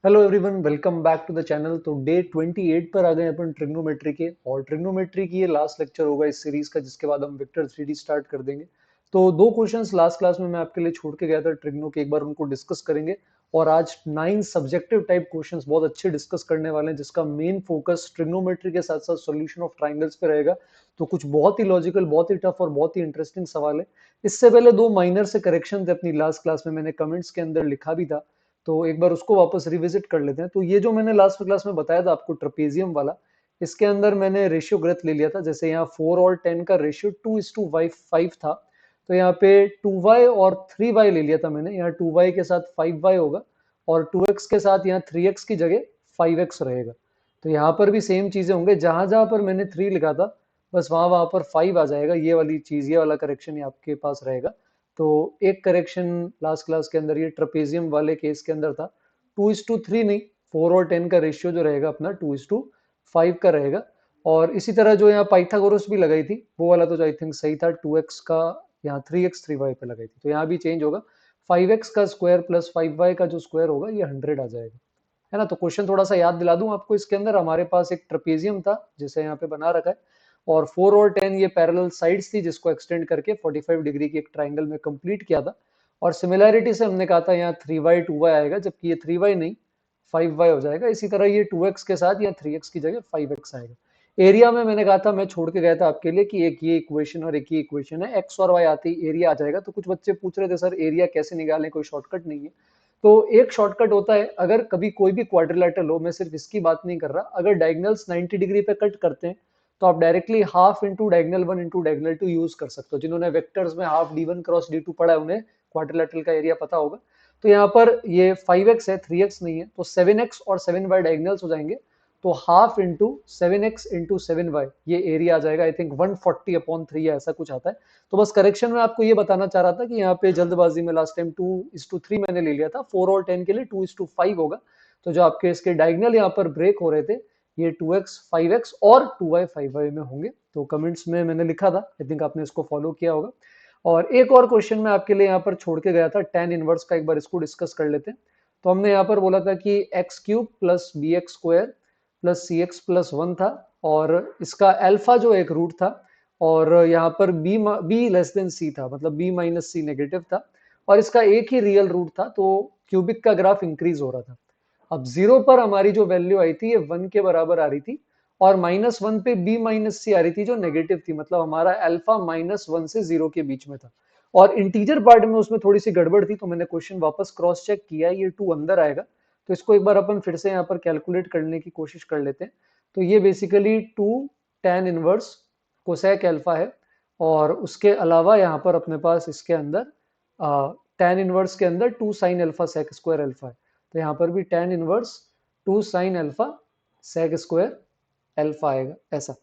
Hello everyone, welcome back to the channel. तो day 28 पर आ गए अपन ट्रिग्नोमेट्री के, और ट्रिग्नोमेट्री की ये लास्ट लेक्चर होगा इस सीरीज का, जिसके बाद हम वेक्टर 3D स्टार्ट कर देंगे। तो दो क्वेश्चंस लास्ट क्लास में मैं आपके लिए छोड़ के गया था ट्रिग्नो के, एक बार उनको डिस्कस करेंगे। और आज 9 सब्जेक्टिव टाइप क्वेश्चंस बहुत अच्छे डिस्कस करने वाले हैं, जिसका मेन फोकस ट्रिग्नोमेट्री के साथ साथ सॉल्यूशन ऑफ ट्राइंगल्स पे रहेगा। तो कुछ बहुत ही लॉजिकल, बहुत ही टफ और बहुत ही इंटरेस्टिंग सवाल है। इससे पहले दो माइनर से करेक्शन थे अपनी लास्ट क्लास में, मैंने कमेंट्स के अंदर लिखा भी था। तो एक बार उसको वापस रिविजिट कर लेते हैं। तो ये जो मैंने लास्ट क्लास में बताया था आपको ट्रपेजियम वाला, इसके अंदर मैंने रेशियो ग्रेथ ले लिया था। जैसे यहाँ 4 और 10 का रेशियो 2:5 था, तो यहाँ पे 2y और 3y ले लिया था मैंने। यहाँ 2y के साथ 5y होगा, और 2x के साथ यहाँ 3x की जगह 5x रहेगा। तो यहाँ पर भी सेम चीजें होंगे, जहां जहां पर मैंने 3 लिखा था बस वहां वहां पर 5 आ जाएगा। ये वाली चीज, ये वाला करेक्शन आपके पास रहेगा। तो एक करेक्शन लास्ट क्लास के अंदर ये ट्रपेजियम वाले केस के अंदर था, 2:3 नहीं, 4 और 10 का रेशियो जो रहेगा अपना 2:5 का रहेगा। और इसी तरह जो यहाँ पाइथागोरस भी लगाई थी वो वाला तो आई थिंक सही था, 2x का यहाँ 3x 3y पे लगाई थी, तो यहाँ भी चेंज होगा। 5x का स्क्वायर प्लस 5y का जो स्क्वायर होगा ये 100 आ जाएगा, है ना। तो क्वेश्चन थोड़ा सा याद दिला दूं आपको। इसके अंदर हमारे पास एक ट्रपेजियम था जिसे यहाँ पे बना रखा है, और 4 और 10 ये पैरेलल साइड्स थी, जिसको एक्सटेंड करके 45 डिग्री की एक ट्राइंगल में कंप्लीट किया था। और सिमिलैरिटी से हमने कहा था यहाँ 3y 2y आएगा, जबकि ये 3y नहीं 5y हो जाएगा। इसी तरह ये 2x के साथ या 3x की जगह 5x आएगा। एरिया में मैंने कहा था, मैं छोड़ के गया था आपके लिए कि एक ये इक्वेशन और एक ये इक्वेशन है, x और y आती एरिया आ जाएगा। तो कुछ बच्चे पूछ रहे थे सर एरिया कैसे निकालें, कोई शॉर्टकट नहीं है। तो एक शॉर्टकट होता है, अगर कभी कोई भी क्वाड्रिलेटरल हो, मैं सिर्फ इसकी बात नहीं कर रहा, अगर डायगनल्स 90 डिग्री पे कट करते हैं तो आप directly half into diagonal 1 into diagonal 2 use कर सकते हो। जिन्होंने वेक्टर्स में हाफ d1 क्रॉस d2 पढ़ा है उन्हें क्वाड्रिलेटरल का एरिया पता होगा। तो यहाँ पर ये 5x है, 3x नहीं है, तो 7x और 7y डायगनल्स हो जाएंगे। तो half into 7x into 7y ये एरिया आ जाएगा। आई थिंक 140/3 या ऐसा कुछ आता है। तो बस करेक्शन में आपको ये बताना चाह रहा था कि यहाँ पे जल्दबाजी में लास्ट टाइम 2:3 मैंने ले लिया था, 4 और 10 के लिए 2:5 होगा। तो जो आपके इसके डायगनल यहाँ पर ब्रेक हो रहे थे, ये 2x 5x और 2y 5y में होंगे। तो कमेंट्स में मैंने लिखा था, आई थिंक आपने इसको फॉलो किया होगा। और एक और क्वेश्चन मैं आपके लिए यहाँ पर छोड़ के गया था, tan इनवर्स का, एक बार इसको डिस्कस कर लेते हैं। तो हमने यहाँ पर बोला था कि X cube plus B X square plus C X plus 1 था, और इसका अल्फा जो एक रूट था, और यहाँ पर बी लेस देन सी था, मतलब बी माइनस सी नेगेटिव था, और इसका एक ही रियल रूट था। तो क्यूबिक का ग्राफ इंक्रीज हो रहा था। अब जीरो पर हमारी जो वैल्यू आई थी ये 1 के बराबर आ रही थी, और -1 पे बी माइनस सी आ रही थी जो नेगेटिव थी, मतलब हमारा अल्फा -1 से 0 के बीच में था। और इंटीजर पार्ट में उसमें थोड़ी सी गड़बड़ थी, तो मैंने क्वेश्चन वापस क्रॉस चेक किया, ये 2 अंदर आएगा। तो इसको एक बार अपन फिर से यहाँ पर कैलकुलेट करने की कोशिश कर लेते हैं। तो ये basically 2 tan inverse cosec alpha है, और उसके अलावा यहाँ पर अपने पास इसके अंदर tan इनवर्स के अंदर 2 sin alpha sec square alpha है। तो यहाँ पर भी tan inverse 2 sin alpha sec square alpha आएगा, ऐसा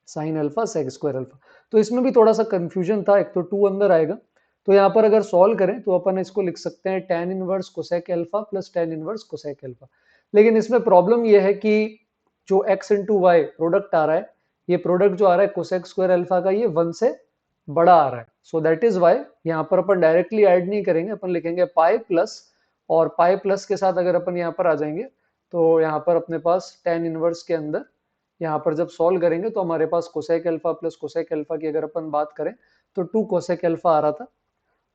sine alpha sec square alpha. तो इसमें भी थोड़ा सा कंफ्यूजन था, एक तो 2 अंदर आएगा। तो यहाँ पर अगर सॉल्व करें तो अपन इसको लिख सकते हैं tan inverse cosec alpha plus tan inverse cosec alpha. लेकिन इसमें प्रॉब्लम यह है कि जो x इंटू वाई प्रोडक्ट आ रहा है, ये प्रोडक्ट जो आ रहा है कोसेक स्क्वायर अल्फा का, ये 1 से बड़ा आ रहा है। सो दैट इज वाई यहाँ पर अपन डायरेक्टली ऐड नहीं करेंगे, अपन लिखेंगे पाई प्लस, और पाई प्लस के साथ अगर अपन यहाँ पर आ जाएंगे तो यहाँ पर अपने पास tan इनवर्स के अंदर यहाँ पर जब सॉल्व करेंगे तो हमारे पास cosec alpha plus cosec alpha की अगर अपन बात करें तो 2 कोसेक अल्फा आ रहा था।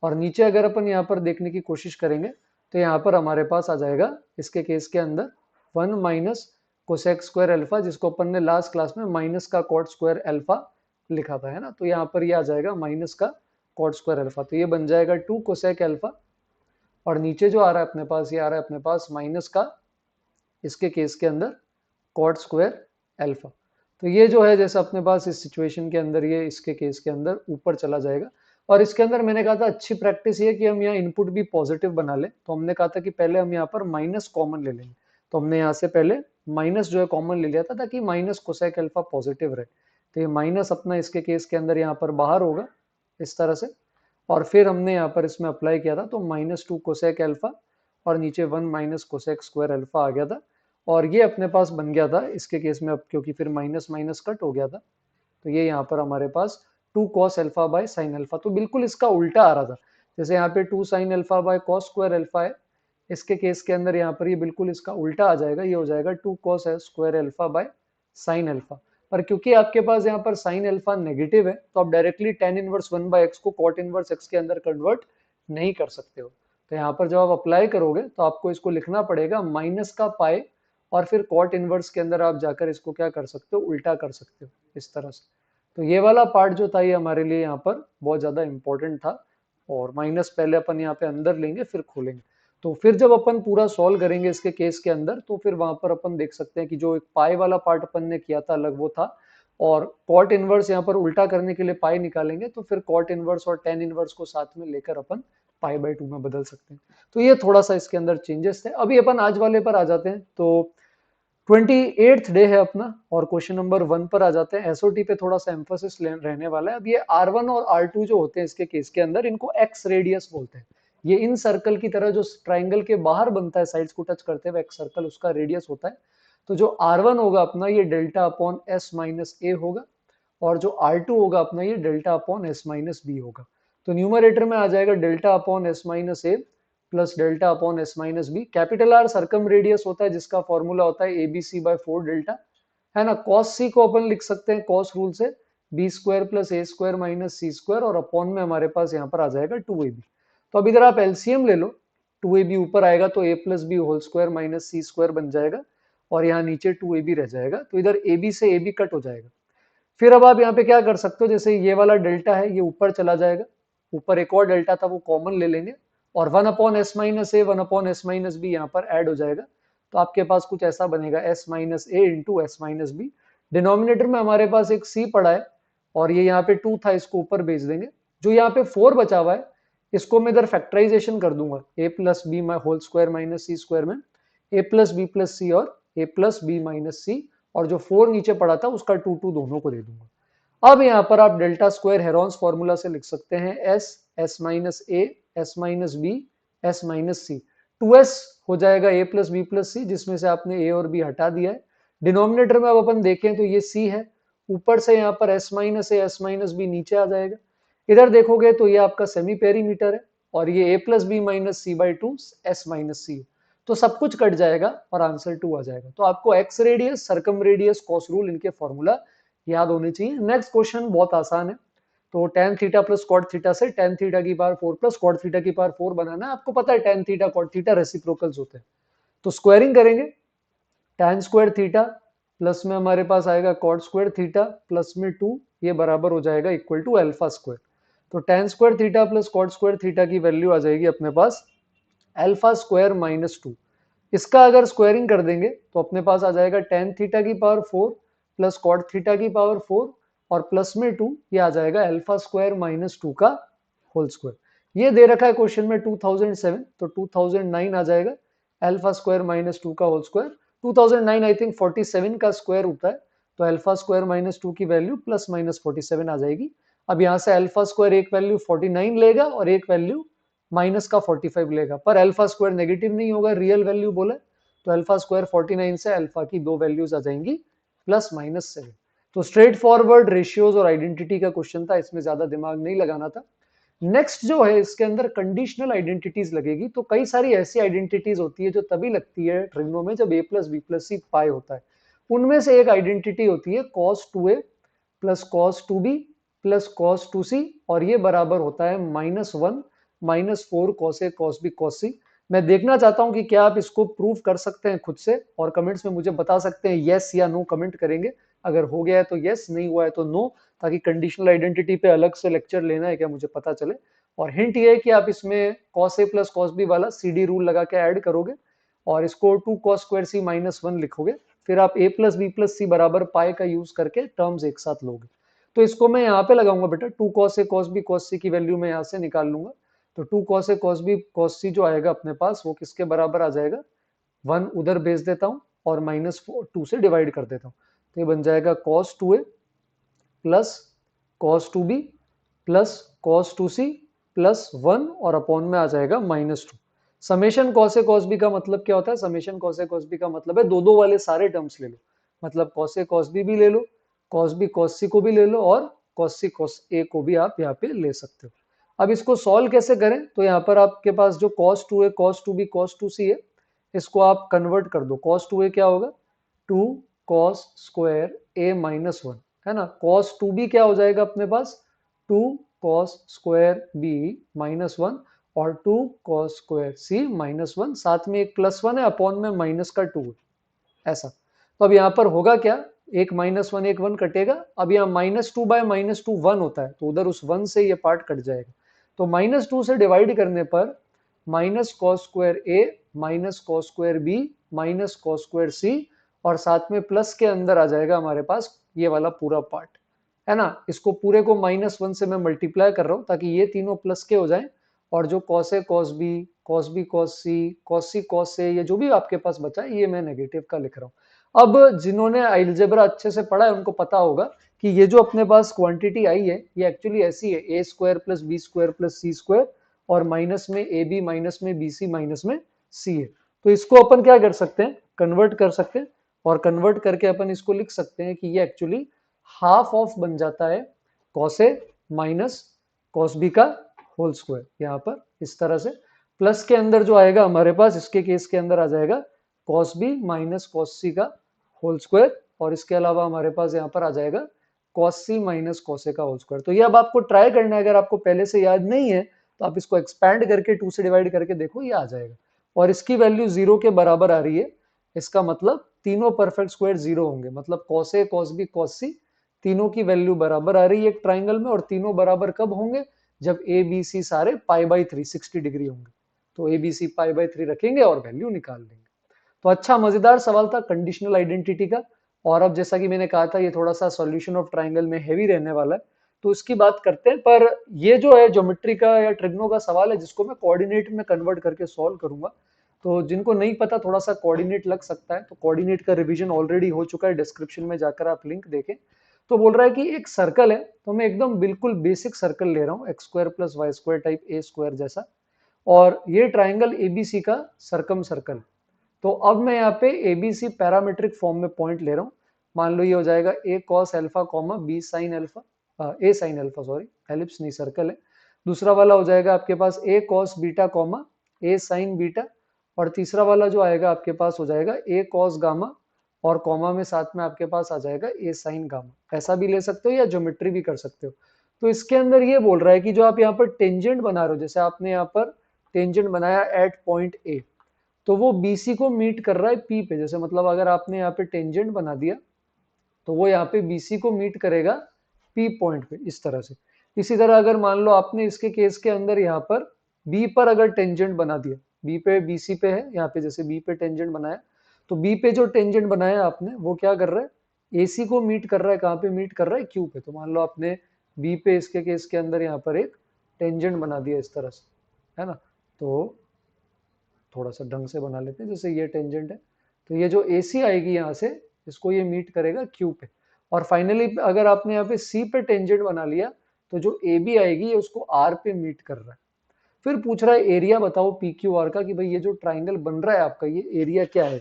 और नीचे अगर अपन यहाँ पर देखने की कोशिश करेंगे तो यहाँ पर हमारे पास आ जाएगा इसके केस के अंदर 1 माइनस कोसेक स्क्वायर अल्फा, जिसको अपन ने लास्ट क्लास में माइनस का कॉट स्क्वायर अल्फा लिखा था, है ना। तो यहाँ पर ये आ जाएगा माइनस का कॉट स्क्वायर अल्फा, तो ये बन जाएगा 2 कोसेक अल्फा। और नीचे जो आ रहा है अपने पास, ये आ रहा है अपने पास माइनस का, इसके केस के अंदर कॉट स्क्वायर अल्फा। तो ये जो है जैसे अपने पास इस सिचुएशन के अंदर, ये इसके केस के अंदर ऊपर चला जाएगा। और इसके अंदर मैंने कहा था अच्छी प्रैक्टिस ये कि हम यहाँ इनपुट भी पॉजिटिव बना लें। तो हमने कहा था कि पहले हम यहाँ पर माइनस कॉमन ले लेंगे। तो हमने यहाँ से पहले माइनस जो है कॉमन ले लिया था ताकि माइनस कोसेक अल्फा पॉजिटिव रहे। तो ये माइनस अपना इसके केस के अंदर यहाँ पर बाहर होगा इस तरह से। और फिर हमने यहाँ पर इसमें अप्लाई किया था तो -2 कोसेक अल्फा, और नीचे 1 माइनस कोसेक स्क्वायर अल्फा आ गया था। और ये अपने पास बन गया था इसके केस में, अब क्योंकि फिर माइनस माइनस कट हो गया था, तो ये यहाँ पर हमारे पास 2 cos alpha by sine alpha. तो बिल्कुल इसका उल्टा आ रहा था। जैसे यहाँ पे 2 sine alpha by cos square alpha है, इसके केस के अंदर यहाँ पर ये बिल्कुल इसका उल्टा आ जाएगा, ये हो जाएगा 2 cos square alpha by sine alpha. पर क्योंकि आपके पास यहाँ पर साइन अल्फा नेगेटिव है तो आप directly tan inverse 1 by X को cot इनवर्स एक्स के अंदर कन्वर्ट नहीं कर सकते हो। तो यहाँ पर जब आप अप्लाई करोगे तो आपको इसको लिखना पड़ेगा माइनस का पाई, और फिर cot इनवर्स के अंदर आप जाकर इसको क्या कर सकते हो, उल्टा कर सकते हो इस तरह से। तो ये वाला पार्ट जो था ये हमारे लिए यहाँ पर बहुत ज्यादा इंपॉर्टेंट था, और माइनस पहले अपन यहाँ पे अंदर लेंगे फिर खोलेंगे। तो फिर जब अपन पूरा सॉल्व करेंगे इसके केस के अंदर तो फिर वहां पर अपन देख सकते हैं कि जो एक पाई वाला पार्ट अपन ने किया था अलग वो था, और कॉट इनवर्स यहाँ पर उल्टा करने के लिए पाई निकालेंगे तो फिर कॉट इनवर्स और टेन इनवर्स को साथ में लेकर अपन पाई बाय 2 में बदल सकते हैं। तो ये थोड़ा सा इसके अंदर चेंजेस थे। अभी अपन आज वाले पर आ जाते हैं। तो 28th डे है अपना, और क्वेश्चन नंबर 1 पर आ जाते हैं। एसओटी पे थोड़ा सा एम्फोसिस रहने वाला है। अब ये R1 और R2 जो होते हैं इसके केस के अंदर, इनको एक्स रेडियस बोलते हैं। ये इन सर्कल की तरह जो ट्राइंगल के बाहर बनता है साइड्स को टच करते हुए एक्स सर्कल, उसका रेडियस होता है। तो जो R1 होगा अपना ये delta upon S minus A होगा, और जो R2 होगा अपना ये delta upon S minus B होगा। तो न्यूमरेटर में आ जाएगा delta upon S minus A plus delta upon S minus B. Capital R circumradius होता है जिसका फॉर्मूला होता है एबीसी बाय 4 डेल्टा, है ना। कॉस सी को अपन लिख सकते हैं कॉस रूल से बी स्क्वायर प्लस ए स्क्वायर माइनस सी स्क्वायर, और अपॉन में हमारे पास यहाँ पर आ जाएगा 2ab। तो अब इधर आप एलसीएम ले लो, 2ab ऊपर आएगा तो a plus B whole square minus C square बन जाएगा, और यहाँ नीचे 2ab रह जाएगा। तो इधर ab से ab कट हो जाएगा। फिर अब आप यहाँ पे क्या कर सकते हो, जैसे ये वाला डेल्टा है ये ऊपर चला जाएगा, ऊपर एक और डेल्टा था वो कॉमन ले लेंगे, और 1 अपॉन एस माइनस ए 1 अपॉन एस माइनस बी यहाँ पर ऐड हो जाएगा। तो आपके पास कुछ ऐसा बनेगा S minus A into S minus B. Denominator में हमारे पास एक सी पड़ा है, और ये यहाँ पे 2 था, इसको ऊपर भेज देंगे। जो यहाँ पे 4 बचा हुआ है इसको मैं इधर फैक्टराइजेशन कर दूंगा, A plus B whole square minus C square में A plus B plus C और A plus B minus C, और जो 4 नीचे पड़ा था उसका 2 दोनों को दे दूंगा। अब यहाँ पर आप डेल्टा स्क्वायर हेरॉन्स फॉर्मूला से लिख सकते हैं S S minus A S minus B S minus C. 2s हो जाएगा A plus B plus C, जिसमें से आपने ए और बी हटा दिया है। डिनोमिनेटर में अब अपन देखें तो ये सी है, ऊपर से यहाँ पर S minus A S minus B नीचे आ जाएगा। इधर देखोगे तो ये आपका सेमी पेरीमीटर है, और ये A plus B minus C by 2 S minus C है। तो सब कुछ कट जाएगा और आंसर 2 आ जाएगा। तो आपको x radius circum radius cos rule इनके फॉर्मूला याद होने चाहिए। नेक्स्ट क्वेश्चन बहुत आसान है। तो tan theta plus cot theta से tan थीटा की पावर 4 प्लस कॉट थीटा की पावर 4 बनाना है। आपको पता है tan theta cot theta reciprocals होते हैं। तो स्क्वायरिंग करेंगे, tan स्क्वायर थीटा प्लस में हमारे पास आएगा कॉट स्क्वायर थीटा प्लस में 2, ये बराबर हो जाएगा इक्वल टू अल्फा स्क्वायर। तो tan square theta plus cot square theta की वैल्यू आ जाएगी अपने पास अल्फा स्क्वायर माइनस 2। इसका अगर स्क्वायरिंग कर देंगे तो अपने पास आ जाएगा tan थीटा की पावर 4 प्लस कॉट थीटा की पावर 4 और प्लस में 2, ये आ जाएगा अल्फा स्क्वायर माइनस 2 का होल स्क्वायर। ये दे रखा है क्वेश्चन में 2007, तो 2009 आ जाएगा अल्फा स्क्वायर माइनस 2 का होल स्क्वायर। 2009 आई थिंक 47 का स्क्वायर होता है, तो अल्फा स्क्वायर माइनस 2 की वैल्यू प्लस माइनस 47 आ जाएगी। अब यहाँ से अल्फा स्क्वायर एक वैल्यू 49 लेगा और एक वैल्यू माइनस का 45 लेगा, पर अल्फा स्क्वायर नेगेटिव नहीं होगा, रियल वैल्यू बोले तो अल्फा स्क्वायर 49 से अल्फा की दो वैल्यूज आ जाएंगी प्लस माइनस 7। तो स्ट्रेट फॉरवर्ड रेशियोज और आइडेंटिटी का क्वेश्चन था, इसमें ज्यादा दिमाग नहीं लगाना था। नेक्स्ट जो है इसके अंदर कंडीशनल आइडेंटिटीज लगेगी। तो कई सारी ऐसी आइडेंटिटीज होती है जो तभी लगती है ट्रिग्नो में जब a प्लस बी प्लस सी पाई होता है। उनमें से एक आइडेंटिटी होती है cos 2a plus cos 2b plus cos 2c, और ये बराबर होता है -1 -4 cos a cos b cos c। मैं देखना चाहता हूं कि क्या आप इसको प्रूव कर सकते हैं खुद से, और कमेंट्स में मुझे बता सकते हैं यस या नो कमेंट करेंगे। अगर हो गया है तो यस, नहीं हुआ है तो नो, ताकि कंडीशनल आइडेंटिटी पे अलग से लेक्चर लेना है क्या मुझे पता चले। और हिंट ये है कि आप इसमें cos a plus cos b वाला CD रूल लगा के ऐड करोगे, और इसको 2 cos स्क्वायर c माइनस 1 लिखोगे, फिर आप a प्लस बी प्लस सी बराबर पाई का यूज करके टर्म्स एक साथ लोगे। तो इसको मैं यहाँ पे लगाऊंगा बेटा, 2 cos a cos b cos c की वैल्यू मैं यहाँ से निकाल लूंगा। तो 2 cos a cos b cos c जो आएगा अपने पास वो किसके बराबर आ जाएगा, 1 उधर भेज देता हूँ और -2 से डिवाइड कर देता हूँ। तो ये बन जाएगा cos 2a plus cos 2b plus cos 2c plus 1, और अपॉन में आ जाएगा -2। Summation cos a cos b का मतलब क्या होता है, summation cos a cos b का मतलब है दो दो वाले सारे टर्म्स ले लो, मतलब cos a cos b भी ले लो, cos b cos c को भी ले लो, और cos c cos a को भी आप यहाँ पे ले सकते हो। अब इसको सॉल्व कैसे करें, तो यहाँ पर आपके पास जो cos 2a cos 2b cos 2c है, इसको आप कन्वर्ट कर दो। cos 2a क्या होगा, 2 cos स्क्वायर a माइनस 1, है ना। cos 2b क्या हो जाएगा अपने पास, 2 cos स्क्वायर b माइनस 1 और 2 cos स्क्वायर c माइनस 1, साथ में एक प्लस 1 है, अपॉन में माइनस का 2 है, ऐसा। तो अब यहाँ पर होगा क्या, एक माइनस 1 एक 1 कटेगा। अब यहाँ माइनस 2 बाय माइनस 2 1 होता है, तो उधर उस 1 से ये पार्ट कट जाएगा। तो माइनस 2 से डिवाइड करने पर minus cos square A minus cos square B minus cos square C, और साथ में प्लस के अंदर आ जाएगा हमारे पास ये वाला पूरा पार्ट, है ना। इसको पूरे को माइनस 1 से मैं मल्टीप्लाई कर रहा हूँ ताकि ये तीनों प्लस के हो जाएं, और जो cos A cos B cos B cos C cos A, ये जो भी आपके पास बचा है ये मैं नेगेटिव का लिख रहा हूँ। अब जिन्होंने अलजेब्रा अच्छे से पढ़ा है उनको पता होगा कि ये जो अपने पास क्वांटिटी आई है ये एक्चुअली ऐसी है, A square plus B square plus C square, और माइनस में ए बी माइनस में बी सी माइनस में सी है। तो इसको अपन क्या कर सकते हैं, कन्वर्ट कर सकते हैं, और कन्वर्ट करके अपन इसको लिख सकते हैं कि ये एक्चुअली हाफ ऑफ बन जाता है cos A minus cos B का होल स्क्वायर, यहाँ पर इस तरह से। प्लस के अंदर जो आएगा हमारे पास इसके केस के अंदर आ जाएगा कॉस बी माइनस कॉस सी का होल स्क्वायर, और इसके अलावा हमारे पास यहाँ पर आ जाएगा cos C minus cos A का होल स्क्वायर। तो ये अब आपको ट्राई करना है, अगर आपको पहले से याद नहीं है तो आप इसको एक्सपैंड करके 2 से डिवाइड करके देखो, ये आ जाएगा। और इसकी वैल्यू 0 के बराबर आ रही है, इसका मतलब तीनों परफेक्ट स्क्वायर 0 होंगे, मतलब cos A cos B cos सी तीनों की वैल्यू बराबर आ रही है एक ट्राइंगल में, और तीनों बराबर कब होंगे, जब ए बी सी सारे पाई बाई 3 60 डिग्री होंगे। तो A B C pi by 3 रखेंगे और वैल्यू निकाल लेंगे। तो अच्छा मजेदार सवाल था कंडीशनल आइडेंटिटी का। और अब जैसा कि मैंने कहा था ये थोड़ा सा सॉल्यूशन ऑफ ट्राइंगल में हेवी रहने वाला है, तो इसकी बात करते हैं। पर ये जो है ज्योमेट्री का या ट्रिग्नो का सवाल है जिसको मैं कोऑर्डिनेट में कन्वर्ट करके सॉल्व करूंगा। तो जिनको नहीं पता थोड़ा सा कोऑर्डिनेट लग सकता है, तो कोऑर्डिनेट का रिवीजन ऑलरेडी हो चुका है, डिस्क्रिप्शन में जाकर आप लिंक देखें। तो बोल रहा है कि एक सर्कल है, तो मैं एकदम बिल्कुल बेसिक सर्कल ले रहा हूँ, X square plus Y square type A square जैसा, और ये ट्राइंगल एबीसी का सरकम सर्कल। तो अब मैं यहाँ पे एबीसी पैरामीट्रिक फॉर्म में पॉइंट ले रहा हूँ। मान लो ये हो जाएगा A cos alpha comma B sine alpha, A sine alpha sorry, ellipse नहीं सर्कल है। दूसरा वाला हो जाएगा आपके पास A cos beta comma A sine beta, और तीसरा वाला जो आएगा आपके पास हो जाएगा ए कॉस गामा, और कॉमा में साथ में आपके पास आ जाएगा ए साइन गामा। ऐसा भी ले सकते हो या ज्योमेट्री भी कर सकते हो। तो इसके अंदर ये बोल रहा है कि जो आप यहाँ पर टेंजेंट बना रहे हो, जैसे आपने यहाँ पर टेंजेंट बनाया एट पॉइंट ए, तो वो बीसी को मीट कर रहा है पी पे। जैसे मतलब अगर आपने यहाँ पे टेंजेंट बना दिया तो वो यहाँ पे बीसी को मीट करेगा पी पॉइंट पे, इस तरह से। इसी तरह अगर मान लो आपने इसके केस के अंदर यहाँ पर बी पर अगर टेंजेंट बना दिया, बी पे बीसी पे है यहाँ पे, जैसे बी पे टेंजेंट बनाया, तो बी पे जो टेंजेंट बनाया आपने वो क्या कर रहा है, एसी को मीट कर रहा है, कहाँ पे मीट कर रहा है, क्यू पे। तो मान लो आपने बी पे इसके केस के अंदर यहाँ पर एक टेंजेंट बना दिया इस तरह से, है ना। तो थोड़ा सा ढंग से बना लेते हैं, जैसे ये टेंजेंट है, तो ये जो AC आएगी यहाँ से, इसको ये मीट करेगा Q पे। और फाइनली अगर आपने यहाँ पे C पे टेंजेंट बना लिया, तो जो AB आएगी ये उसको R पे मीट कर रहा है। फिर पूछ रहा है एरिया बताओ PQR का, कि भाई ये जो ट्राइंगल बन रहा है आपका ये एरिया क्या है।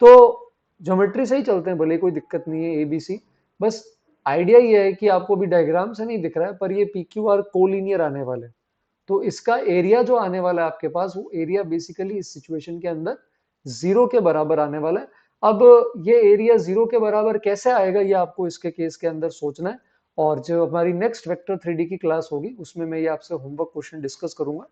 तो ज्योमेट्री से ही चलते हैं, भले कोई दिक्कत नहीं है ABC। बस आइडिया ये है कि आपको भी डायग्राम से नहीं दिख रहा है, पर ये PQR कोलिनियर आने वाले हैं। तो इसका एरिया जो आने वाला है आपके पास, वो एरिया बेसिकली इस सिचुएशन के अंदर 0 के बराबर आने वाला है। अब ये एरिया 0 के बराबर कैसे आएगा ये आपको इसके केस के अंदर सोचना है, और जो हमारी नेक्स्ट वेक्टर 3D की क्लास होगी उसमें मैं ये आपसे होमवर्क क्वेश्चन डिस्कस करूंगा।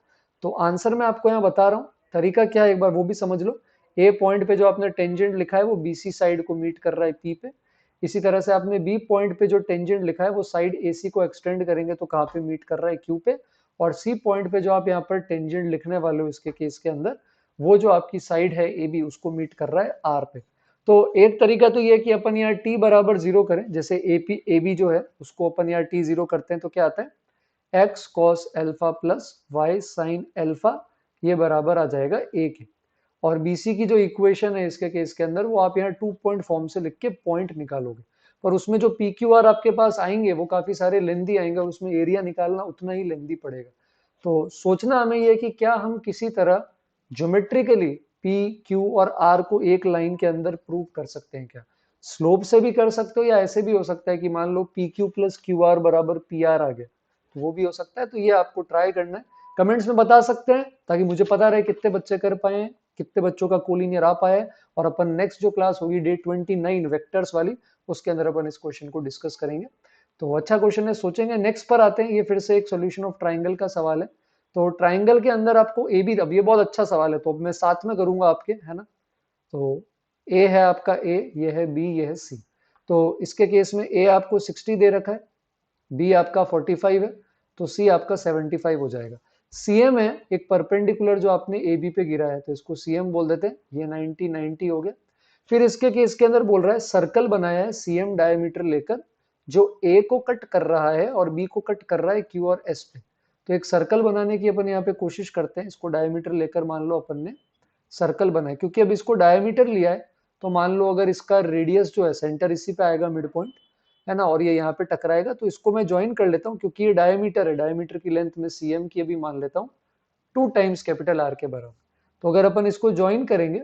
तो आंसर मैं आपको यहाँ बता रहा हूँ, तरीका क्या है एक बार वो भी समझ लो। ए पॉइंट पे जो आपने टेंजेंट लिखा है वो बीसी साइड को मीट कर रहा है पी पे। इसी तरह से आपने बी पॉइंट पे जो टेंजेंट लिखा है वो साइड एसी को एक्सटेंड करेंगे तो कहाँ पे मीट कर रहा है, क्यू पे। और सी पॉइंट पे जो आप यहाँ पर टेंजेंट लिखने वाले हो इसके केस के अंदर, वो जो आपकी साइड है ए बी उसको मीट कर रहा है आर पे। तो एक तरीका तो ये है कि अपन यहाँ टी बराबर 0 करें, जैसे ए बी जो है उसको अपन यहाँ टी 0 करते हैं तो क्या आता है, X cos alpha plus Y sine alpha, ये बराबर आ जाएगा ए के। और बीसी की जो इक्वेशन है इसके केस के अंदर वो आप यहाँ 2 पॉइंट फॉर्म से लिख के पॉइंट निकालोगे, पर उसमें जो पी क्यू आर आपके पास आएंगे वो काफी सारे लेंदी आएंगे, और उसमें एरिया निकालना उतना ही लेंदी पड़ेगा। तो सोचना हमें ये कि क्या हम किसी तरह ज्योमेट्रिकली पी क्यू और आर को एक लाइन के अंदर प्रूव कर सकते हैं क्या। स्लोप से भी कर सकते हो, या ऐसे भी हो सकता है कि मान लो P Q plus Q R बराबर पी आर आ गया, तो वो भी हो सकता है। तो ये आपको ट्राई करना है, कमेंट्स में बता सकते हैं ताकि मुझे पता रहे कितने बच्चे कर पाए हैं, कितने बच्चों का कोलिनियर आ पाया है। और अपन नेक्स्ट जो क्लास होगी डे 29 वेक्टर्स वाली, उसके अंदर अपन इस क्वेश्चन को डिस्कस करेंगे। तो अच्छा क्वेश्चन है, सोचेंगे। नेक्स्ट पर आते हैं, ये फिर से एक सोल्यूशन ऑफ ट्राइंगल का सवाल है। तो ट्राइंगल के अंदर आपको ए बी, अब ये बहुत अच्छा सवाल है तो अब मैं साथ में करूंगा आपके, है ना। तो ए है आपका, ए ये है बी, ये है सी। तो इसके केस में ए आपको 60 दे रखा है, बी आपका 45 है, तो सी आपका 75 हो जाएगा। सीएम है एक परपेंडिकुलर जो आपने ए बी पे गिरा है, तो इसको सीएम बोल देते हैं। ये 90 90 हो गया। फिर इसके केस के अंदर बोल रहा है सर्कल बनाया है सीएम डायमीटर लेकर, जो ए को कट कर रहा है और बी को कट कर रहा है क्यू और एस पे। तो एक सर्कल बनाने की अपन यहाँ पे कोशिश करते हैं। इसको डायमीटर लेकर मान लो अपन ने सर्कल बनाए, क्योंकि अब इसको डायमीटर लिया है तो मान लो अगर इसका रेडियस जो है सेंटर इसी पे आएगा, मिड पॉइंट है ना, और ये यहाँ पे टकराएगा, तो इसको मैं ज्वाइन कर लेता हूँ क्योंकि ये डायमीटर है। डायमीटर की लेंथ में सीएम की अभी मान लेता हूँ 2 टाइम्स कैपिटल आर के बराबर। तो अगर अपन इसको ज्वाइन करेंगे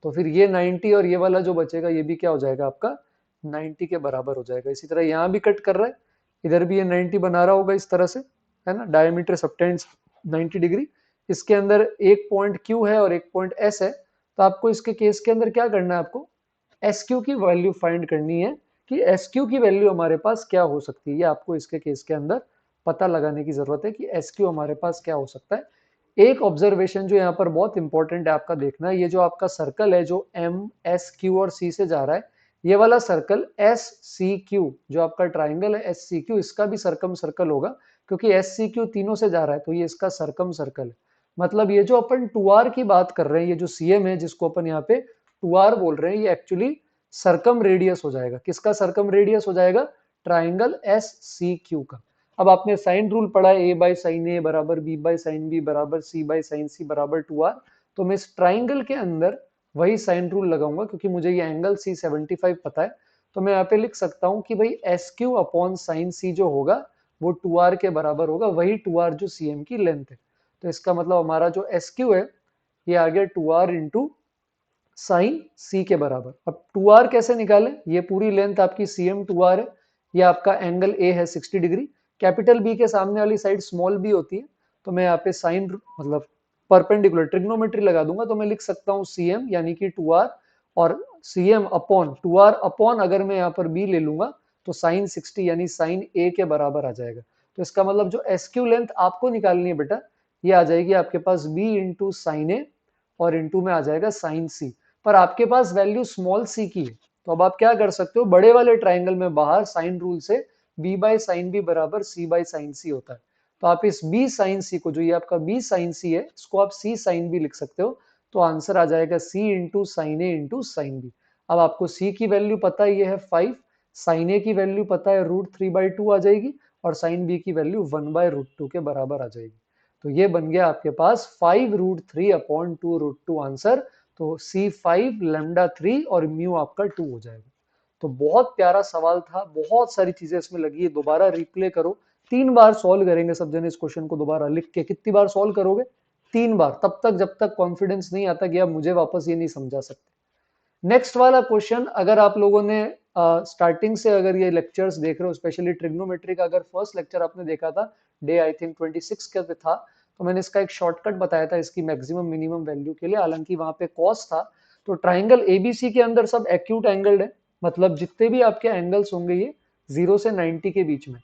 तो फिर ये 90 और ये वाला जो बचेगा ये भी क्या हो जाएगा आपका 90 के बराबर हो जाएगा। इसी तरह यहाँ भी कट कर रहा है, इधर भी ये 90 बना रहा होगा इस तरह से, है ना। Diameter subtends 90 degree. इसके अंदर एक पॉइंट क्यू है और एक पॉइंट एस है। तो आपको इसके केस के अंदर क्या करना है, आपको एस क्यू की वैल्यू फाइंड करनी है कि एस क्यू की वैल्यू हमारे पास क्या हो सकती है। ये आपको इसके केस के अंदर पता लगाने की जरूरत है कि एस क्यू हमारे पास क्या हो सकता है। एक ऑब्जर्वेशन जो यहाँ पर बहुत इंपॉर्टेंट है आपका देखना, ये जो आपका सर्कल है जो एम एस क्यू और सी से जा रहा है, ये वाला सर्कल एस सी क्यू जो आपका ट्राइंगल है एस सी क्यू, इसका भी सरकम सर्कल होगा क्योंकि एस सी क्यू तीनों से जा रहा है, तो ये इसका सरकम सर्कल है। मतलब ये जो अपन टू आर की बात कर रहे हैं, ये जो सीएम है जिसको अपन यहाँ पे टू आर बोल रहे हैं, ये एक्चुअली सरकम रेडियस हो जाएगा। किसका सरकम रेडियस हो जाएगा? ट्राइंगल एस सी क्यू का। अब आपने साइन रूल पढ़ा है, ए बाई साइन ए बराबर बी बाई साइन बी बराबर सी बाई साइन सी बराबर टू आर। तो मैं इस ट्राइंगल के अंदर वही साइन रूल लगाऊंगा क्योंकि मुझे ये एंगल सी 75 पता है। तो मैं यहाँ पे लिख सकता हूँ कि भाई एस क्यू अपॉन साइन सी जो होगा वो टू आर के बराबर होगा, वही टू आर जो सी एम की लेंथ है। तो इसका मतलब हमारा जो एस क्यू है ये आ गया टू आर इंटू साइन सी के बराबर। अब टू आर कैसे निकालें? ये पूरी लेंथ आपकी सी एम टू आर है, ये आपका एंगल ए है 60 डिग्री। कैपिटल बी के सामने वाली साइड स्मॉल बी होती है, तो मैं यहाँ पे साइन मतलब परपेंडिकुलर ट्रिग्नोमेट्री लगा दूंगा। तो मैं लिख सकता हूँ सी एम यानी कि टू आर, और C M upon two R upon अगर मैं यहाँ पर बी ले लूंगा तो साइन 60 यानी साइन ए के बराबर आ जाएगा। तो इसका मतलब जो एस क्यू लेंथ आपको निकालनी है बेटा, ये आ जाएगी आपके पास बी इंटू साइन ए और इंटू में आ जाएगा साइन सी। पर आपके पास वैल्यू स्मॉल सी की है, तो अब आप क्या कर सकते हो, बड़े वाले ट्राइंगल में बाहर साइन रूल से बी बाई साइन बी बराबर सी बाई साइन सी होता है। तो आप इस बी साइन सी को, जो ये आपका बी साइन सी है, इसको आप सी साइन बी लिख सकते हो। तो आंसर आ जाएगा सी इंटू साइन ए इंटू साइन बी। अब आपको सी की वैल्यू पता है, ये है 5, साइन ए की वैल्यू पता है √3/2 आ जाएगी, और साइन बी की वैल्यू 1/√2 के बराबर आ जाएगी। तो ये बन गया आपके पास 5√3/2√2 आंसर। तो C5 लैम्डा 3 और म्यू आपका 2 हो जाएगा। तो बहुत प्यारा सवाल था, बहुत सारी चीजें इसमें लगी है। दोबारा रिप्ले करो, 3 बार सॉल्व करेंगे सब जने इस क्वेश्चन को दोबारा लिख के। कितनी बार सॉल्व करोगे? 3 बार, तब तक जब तक कॉन्फिडेंस नहीं आता कि आप मुझे वापस ये नहीं समझा सकते। नेक्स्ट वाला क्वेश्चन, अगर आप लोगों ने स्टार्टिंग से अगर ये लेक्चर्स देख रहे हो, स्पेशली ट्रिग्नोमेट्री का अगर फर्स्ट लेक्चर आपने देखा था, डे आई थिंक 26 के पे था, तो मैंने इसका एक शॉर्टकट बताया था इसकी मैक्सिमम मिनिमम वैल्यू के लिए, हालांकि वहां पे कॉस था। तो ट्राइंगल एबीसी के अंदर सब एक्यूट एंगल्ड है, मतलब जितने भी आपके एंगल्स होंगे ये 0 से 90 के बीच में।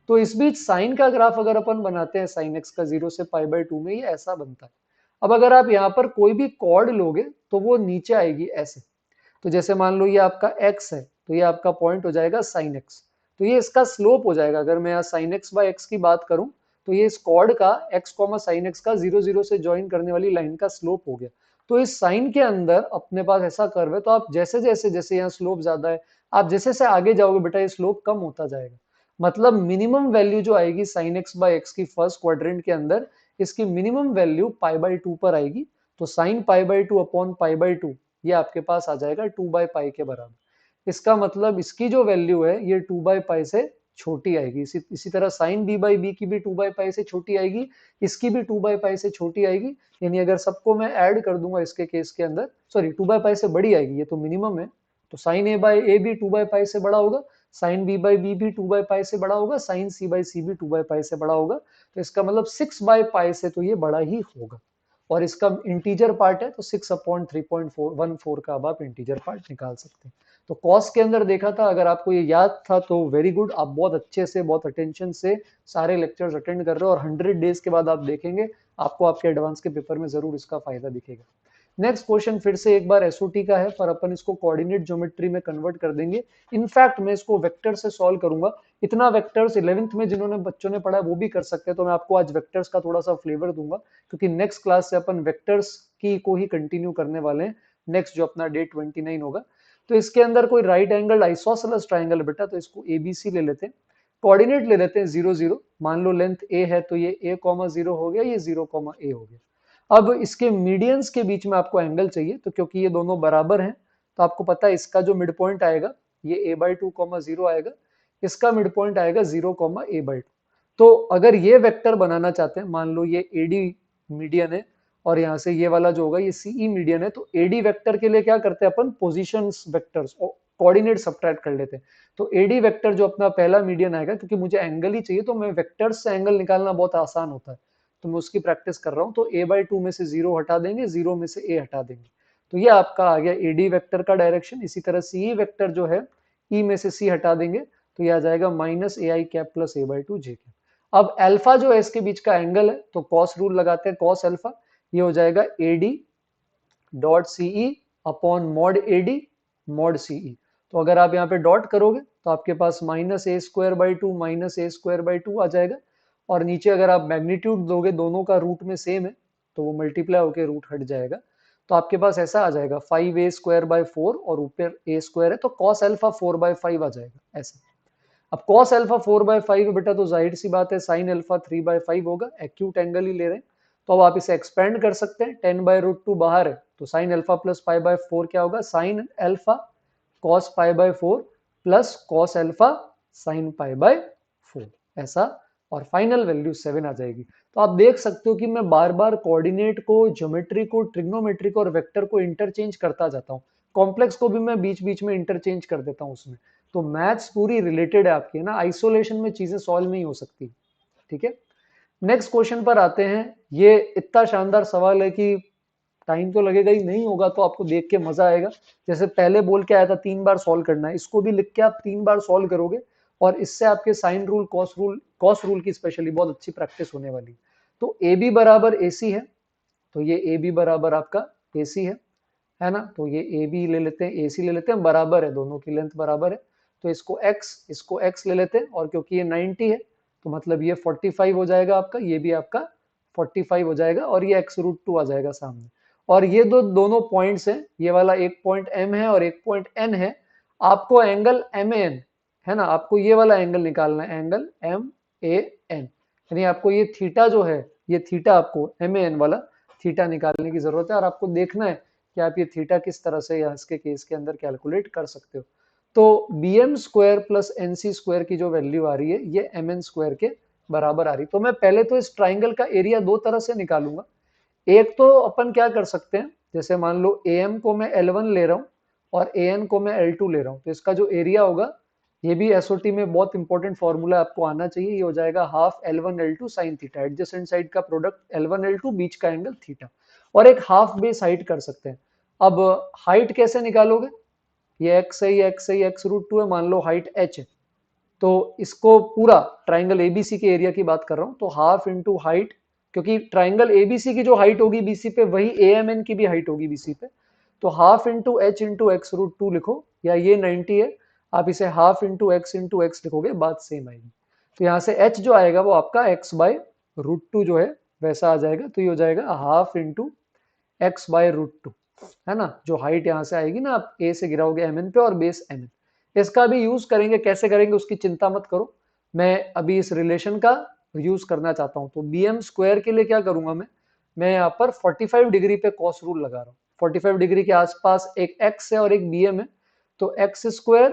तो इस बीच साइन का ग्राफ अगर अपन बनाते हैं, साइन एक्स का 0 से π/2 में, ये ऐसा बनता है। अब अगर आप यहाँ पर कोई भी कॉर्ड लोगे तो वो नीचे आएगी ऐसे। तो जैसे मान लो ये आपका x है, तो ये आपका पॉइंट हो जाएगा साइन x, तो ये इसका स्लोप हो जाएगा। अगर मैं यहाँ साइन x बाय x की बात करूं तो ये इस कॉर्ड का x साइन x का 0 0 से ज्वाइन करने वाली लाइन का स्लोप हो गया। तो इस साइन के अंदर अपने पास ऐसा कर्व है, तो आप जैसे जैसे जैसे यहाँ स्लोप ज्यादा है, आप जैसे जैसे आगे जाओगे बेटा ये स्लोप कम होता जाएगा। मतलब मिनिमम वैल्यू जो आएगी साइन x बाय x की फर्स्ट क्वाड्रेंट के अंदर, इसकी मिनिमम वैल्यू π/2 पर आएगी। तो साइन π/2 अपॉन π/2 ये आपके पास आ जाएगा 2/π के बराबर। इसका मतलब इसकी जो वैल्यू है ये 2/π से छोटी आएगी। इसी तरह साइन b/b की भी 2/π से छोटी आएगी, इसकी भी 2/π से छोटी आएगी। यानी अगर सबको मैं ऐड कर दूंगा इसके केस के अंदर, सॉरी 2/π से बड़ी आएगी, ये तो मिनिमम है। तो साइन a/a भी 2/π से बड़ा होगा, साइन बी बाई बी भी 2/पाई से बड़ा होगा, साइन सी बाई सी भी 2/पाई से बड़ा होगा, तो इसका मतलब 6/पाई से तो ये बड़ा ही होगा। और इसका इंटीजर पार्ट है तो 6/3.14 का अब आप इंटीजर पार्ट निकाल सकते हैं। तो कॉस के अंदर देखा था, अगर आपको ये याद था तो वेरी गुड, आप बहुत अच्छे से बहुत अटेंशन से सारे लेक्चर्स अटेंड कर रहे हो और 100 डेज के बाद आप देखेंगे आपको आपके एडवांस के पेपर में जरूर इसका फायदा दिखेगा। नेक्स्ट क्वेश्चन फिर से एक बार एसओटी का है, पर अपन इसको कोऑर्डिनेट ज्योमेट्री में कन्वर्ट कर देंगे। इनफैक्ट मैं इसको वेक्टर से सॉल्व करूंगा। इतना वेक्टर्स 11th में जिन्होंने बच्चों ने पढ़ा है वो भी कर सकते हैं, तो मैं आपको आज वेक्टर्स का थोड़ा सा फ्लेवर दूंगा, क्योंकि नेक्स्ट क्लास से अपन वेक्टर्स की को ही कंटिन्यू करने वाले हैं, नेक्स्ट जो अपना डे 29 होगा। तो इसके अंदर कोई राइट एंगल आइसोसेलेस ट्राइंगल बेटा, तो इसको एबीसी ले लेते हैं, कोऑर्डिनेट ले लेते हैं 0 0, मान लो लेंथ ए है तो ये a, 0 हो गया, ये 0, a हो गया। अब इसके मीडियंस के बीच में आपको एंगल चाहिए, तो क्योंकि ये दोनों बराबर हैं तो आपको पता है इसका जो मिड पॉइंट आएगा ये a/2, 0 आएगा, इसका मिड पॉइंट आएगा 0, a/2। तो अगर ये वेक्टर बनाना चाहते हैं, मान लो ये AD मीडियन है और यहाँ से ये वाला जो होगा ये CE मीडियन है, तो AD वेक्टर के लिए क्या करते हैं अपन, पोजीशंस वेक्टर्स कोऑर्डिनेट सबट्रैक्ट कर लेते हैं। तो AD वेक्टर जो अपना पहला मीडियन आएगा, क्योंकि मुझे एंगल ही चाहिए तो मैं वेक्टर्स से एंगल निकालना बहुत आसान होता है, तो मैं उसकी प्रैक्टिस कर रहा हूँ। तो a/2 में से 0 हटा देंगे, 0 में से a हटा देंगे, तो ये आपका आ गया AD वेक्टर का डायरेक्शन। इसी तरह CE वेक्टर जो है E में से C हटा देंगे तो ये आ जाएगा -ai cap plus a/2 j cap. अब अल्फा जो है इसके बीच का एंगल है, तो कॉस रूल लगाते हैं, कॉस अल्फा, ये हो जाएगा AD dot CE upon mod AD mod CE। तो अगर आप यहाँ पे डॉट करोगे तो आपके पास -a²/2 -a²/2 आ जाएगा, और नीचे अगर आप मैग्नीट्यूड दोगे, दोनों का रूट में सेम है तो वो मल्टीप्लाई होकर रूट हट जाएगा, तो आपके पास ऐसा आ जाएगा 5a² और ऊपर a² है तो कॉस अल्फा 4/5 आ जाएगा ऐसा। अब कॉस अल्फा 4/5 बेटा, तो जाहिर सी बात है साइन अल्फा 3/5 होगा, एक्यूट एंगल ही ले रहे हैं, तो अब आप इसे एक्सपेंड कर सकते हैं, 10/√2 बाहर है तो साइन अल्फा प्लस π/4 क्या होगा, sine alpha cos π/4 plus cos alpha sine π/4 ऐसा, और फाइनल वैल्यू 7 आ जाएगी। तो आप देख सकते हो कि मैं बार बार कोऑर्डिनेट को, ज्योमेट्री को, ट्रिग्नोमेट्री को और वेक्टर को इंटरचेंज करता जाता हूँ, कॉम्प्लेक्स को भी मैं बीच बीच में इंटरचेंज कर देता हूँ उसमें। तो मैथ्स पूरी रिलेटेड है आपकी, है ना, आइसोलेशन में चीजें सॉल्व नहीं हो सकती। ठीक है, नेक्स्ट क्वेश्चन पर आते हैं। ये इतना शानदार सवाल है कि टाइम तो लगेगा ही, नहीं होगा तो आपको देख के मजा आएगा। जैसे पहले बोल के आया था 3 बार सॉल्व करना है, इसको भी लिख के आप 3 बार सॉल्व करोगे और इससे आपके साइन रूल, कॉस रूल की स्पेशली बहुत अच्छी प्रैक्टिस होने वाली। तो ए बी बराबर ए सी है, तो ये ए बी बराबर आपका ए सी है ना, तो ये ए बी ले लेते हैं, ए सी ले लेते हैं, बराबर है, दोनों की लेंथ बराबर है, तो इसको x ले लेते हैं, और क्योंकि ये 90 है तो मतलब ये 45 हो जाएगा आपका, ये भी आपका 45 हो जाएगा, और ये x√2 आ जाएगा सामने। और ये दोनों पॉइंट्स हैं, ये वाला एक पॉइंट M है और एक पॉइंट N है। आपको एंगल MAN है ना, आपको ये वाला एंगल निकालना है, एंगल MAN, यानी आपको ये थीटा जो है, ये थीटा आपको MAN वाला थीटा निकालने की जरूरत है, और आपको देखना है कि आप ये थीटा किस तरह से यहाँ इसके केस के अंदर कैलकुलेट कर सकते हो। तो bm² प्लस NC² की जो वैल्यू आ रही है ये MN² के बराबर आ रही। तो मैं पहले तो इस ट्राइंगल का एरिया दो तरह से निकालूंगा। एक तो अपन क्या कर सकते हैं, जैसे मान लो AM को मैं L1 ले रहा हूँ और AN को मैं L2 ले रहा हूँ, तो इसका जो एरिया होगा, ये भी एसओटी में बहुत इंपॉर्टेंट फॉर्मूला आपको आना चाहिए, ये हो जाएगा half L1 L2 sine theta, adjacent side का प्रोडक्ट L1 L2, बीच का एंगल थीटा, और एक हाफ बेस हाइट कर सकते हैं। अब हाइट कैसे निकालोगे, ये x है, ये x है, ये x√2 है, मान लो हाइट h है, तो इसको पूरा ट्राइंगल एबीसी के एरिया की बात कर रहा हूं, तो हाफ इंटू हाइट, क्योंकि ट्राइंगल एबीसी की जो हाइट होगी बीसी पे वही एएमएन की भी हाइट होगी बीसी पे, तो half into H into x√2 लिखो, या ये 90 है, आप इसे हाफ इंटू एक्स लिखोगे, बात सेम आएगी। तो यहाँ से h जो आएगा वो आपका x/√2 जो है वैसा आ जाएगा, तो ये हो जाएगा हाफ इंटू x/√2, है ना, जो हाइट यहाँ से आएगी ना, आप ए से गिराओगे एमएन पे और बेस एमएन। इसका भी यूज करेंगे, कैसे करेंगे उसकी चिंता मत करो, मैं अभी इस रिलेशन का यूज करना चाहता हूं। तो bm² के लिए क्या करूंगा, मैं यहाँ पर 45 डिग्री पे कॉस रूल लगा रहा हूँ, 45 डिग्री के आसपास एक x है और एक bm है, तो x²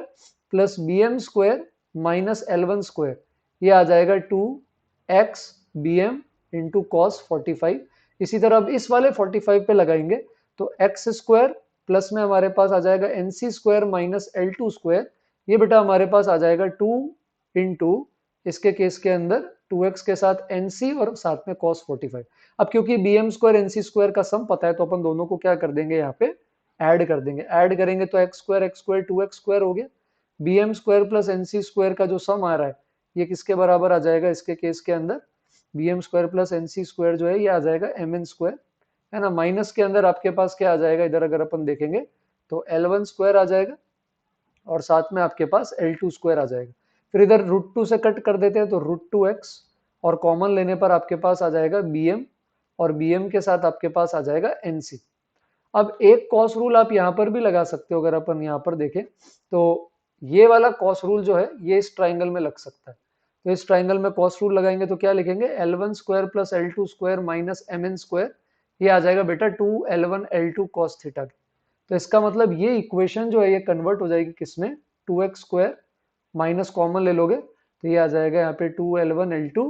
plus bm² minus L1², ये आ जाएगा 2x bm इंटू कॉस 45। इसी तरह अब इस वाले 45 पे लगाएंगे, तो x² प्लस में हमारे पास आ जाएगा NC² माइनस L2², ये बेटा हमारे पास आ जाएगा 2 इंटू इसके केस के अंदर 2x के साथ nc और साथ में cos 45। अब क्योंकि bm स्क्वायर nc स्क्वायर का सम पता है तो अपन दोनों को क्या कर देंगे, यहाँ पे ऐड कर देंगे। ऐड करेंगे तो x स्क्वायर 2x स्क्वायर हो गया। bm square plus nc square का जो सम आ रहा है ये किसके बराबर आ जाएगा, इसके केस के अंदर bm square plus nc square जो है ये आ जाएगा mn स्क्वायर, है ना। माइनस के अंदर आपके पास क्या आ जाएगा, इधर अगर अपन देखेंगे तो L1 स्क्वायर आ जाएगा और साथ में आपके पास L2 स्क्वायर आ जाएगा। फिर इधर √2 से कट कर देते हैं तो √2x और कॉमन लेने पर आपके पास आ जाएगा bm और bm के साथ आपके पास आ जाएगा nc। अब एक कॉस रूल आप यहाँ पर भी लगा सकते हो, अगर अपन यहाँ पर देखें तो ये वाला कॉस रूल जो है ये इस ट्राइंगल में लग सकता है। तो इस ट्राइंगल में कॉस रूल लगाएंगे तो क्या लिखेंगे, L1 square plus L2 square minus mn square, ये आ जाएगा बेटा 2L1 L2 कॉस थीटा। तो इसका मतलब ये इक्वेशन जो है ये कन्वर्ट हो जाएगी किसमें, 2x स्क्वायर माइनस कॉमन ले लोगे तो ये आ जाएगा यहाँ पे 2L1 L2